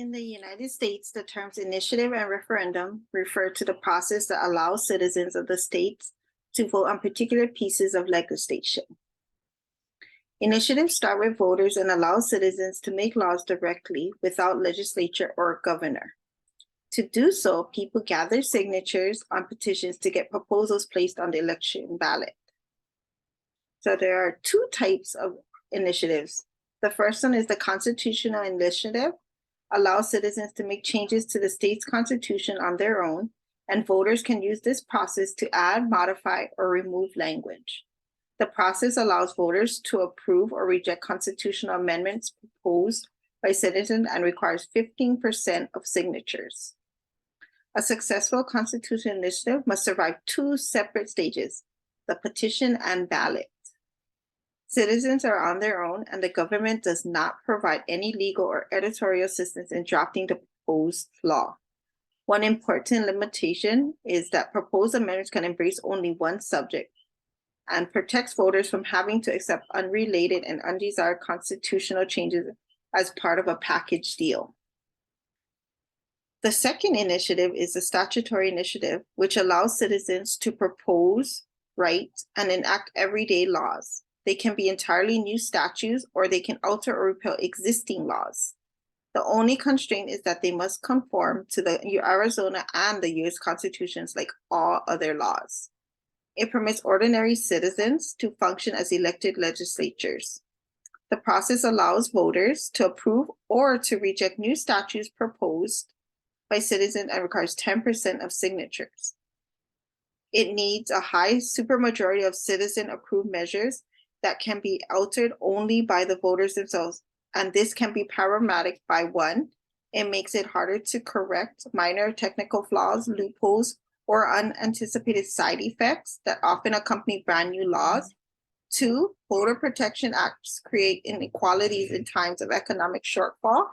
In the United States, the terms initiative and referendum refer to the process that allows citizens of the states to vote on particular pieces of legislation. Initiatives start with voters and allow citizens to make laws directly without legislature or governor. To do so, people gather signatures on petitions to get proposals placed on the election ballot. So there are two types of initiatives. The first one is the constitutional initiative, allows citizens to make changes to the state's constitution on their own, and voters can use this process to add, modify, or remove language. The process allows voters to approve or reject constitutional amendments proposed by citizens and requires 15% of signatures. A successful constitutional initiative must survive two separate stages, the petition and ballot. Citizens are on their own, and the government does not provide any legal or editorial assistance in drafting the proposed law. One important limitation is that proposed amendments can embrace only one subject and protects voters from having to accept unrelated and undesired constitutional changes as part of a package deal. The second initiative is the statutory initiative, which allows citizens to propose, write, and enact everyday laws. They can be entirely new statutes, or they can alter or repeal existing laws. The only constraint is that they must conform to the Arizona and the U.S. constitutions like all other laws. It permits ordinary citizens to function as elected legislatures. The process allows voters to approve or to reject new statutes proposed by citizens and requires 10% of signatures. It needs a high supermajority of citizen-approved measures that can be altered only by the voters themselves, and this can be problematic by one, it makes it harder to correct minor technical flaws, loopholes, or unanticipated side effects that often accompany brand new laws. Two, voter protection acts create inequalities in times of economic shortfall,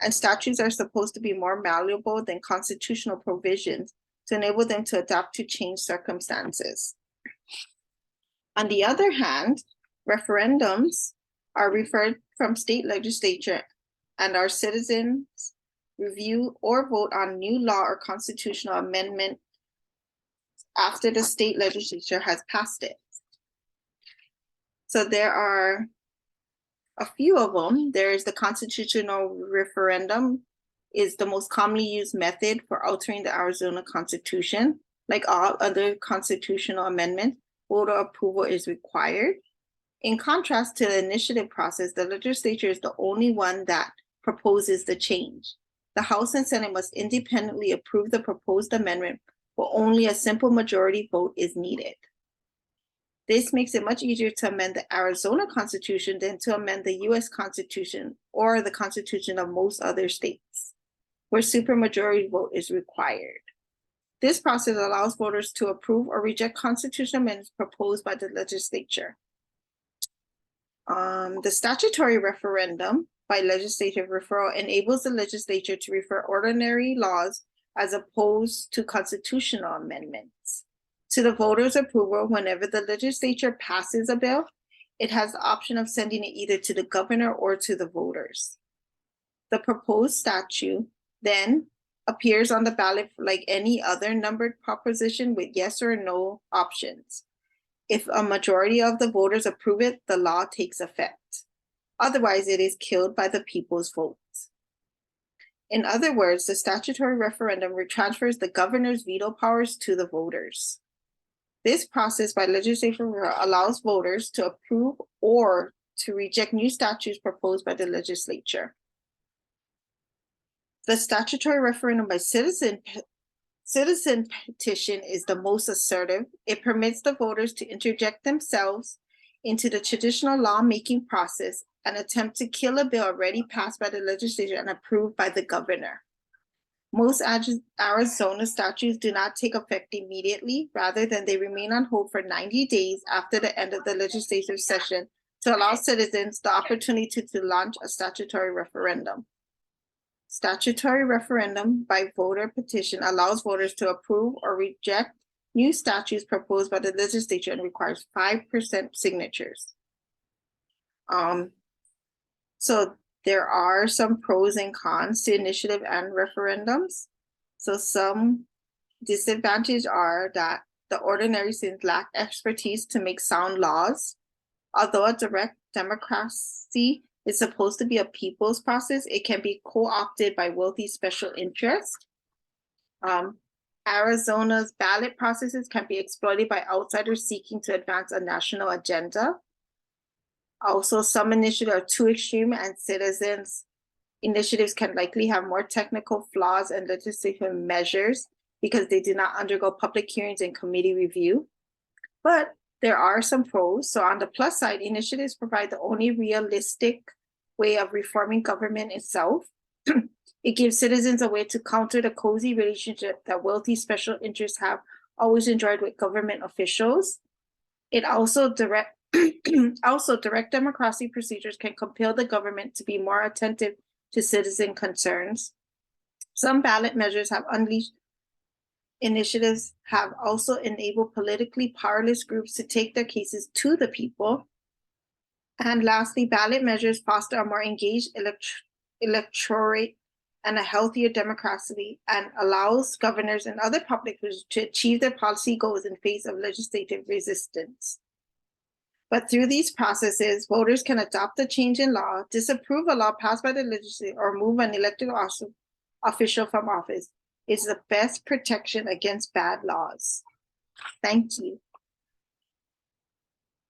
and statutes are supposed to be more malleable than constitutional provisions to enable them to adapt to changed circumstances. On the other hand, referendums are referred from state legislature, and our citizens review or vote on new law or constitutional amendment after the state legislature has passed it. So there are a few of them. There is the constitutional referendum, is the most commonly used method for altering the Arizona Constitution. Like all other constitutional amendments, voter approval is required. In contrast to the initiative process, the legislature is the only one that proposes the change. The House and Senate must independently approve the proposed amendment, but only a simple majority vote is needed. This makes it much easier to amend the Arizona Constitution than to amend the US Constitution or the Constitution of most other states, where supermajority vote is required. This process allows voters to approve or reject constitutional amendments proposed by the legislature. The statutory referendum by legislative referral enables the legislature to refer ordinary laws as opposed to constitutional amendments to the voters' approval. Whenever the legislature passes a bill, it has the option of sending it either to the governor or to the voters. The proposed statute then appears on the ballot like any other numbered proposition with yes or no options. If a majority of the voters approve it, the law takes effect. Otherwise, it is killed by the people's vote. In other words, the statutory referendum transfers the governor's veto powers to the voters. This process by legislative allows voters to approve or to reject new statutes proposed by the legislature. The statutory referendum by citizen petition is the most assertive. It permits the voters to interject themselves into the traditional lawmaking process and attempt to kill a bill already passed by the legislature and approved by the governor. Most Arizona statutes do not take effect immediately, rather than they remain on hold for 90 days after the end of the legislative session to allow citizens the opportunity to launch a statutory referendum. Statutory referendum by voter petition allows voters to approve or reject new statutes proposed by the legislature and requires 5% signatures. So There are some pros and cons to initiative and referendums. So some disadvantages are that the ordinary citizens lack expertise to make sound laws. Although a direct democracy is supposed to be a people's process, it can be co-opted by wealthy special interests. Arizona's ballot processes can be exploited by outsiders seeking to advance a national agenda. Also, some initiatives are too extreme, and citizens' initiatives can likely have more technical flaws and legislative measures because they do not undergo public hearings and committee review. But there are some pros. So on the plus side, initiatives provide the only realistic way of reforming government itself. It gives citizens a way to counter the cozy relationship that wealthy special interests have always enjoyed with government officials. It also direct democracy procedures can compel the government to be more attentive to citizen concerns. Some ballot measures have unleashed initiatives have also enabled politically powerless groups to take their cases to the people. And lastly, ballot measures foster a more engaged electorate and a healthier democracy, and allows governors and other public officials to achieve their policy goals in face of legislative resistance. But through these processes, voters can adopt a change in law, disapprove a law passed by the legislature, or move an elected official from office. It's the best protection against bad laws. Thank you.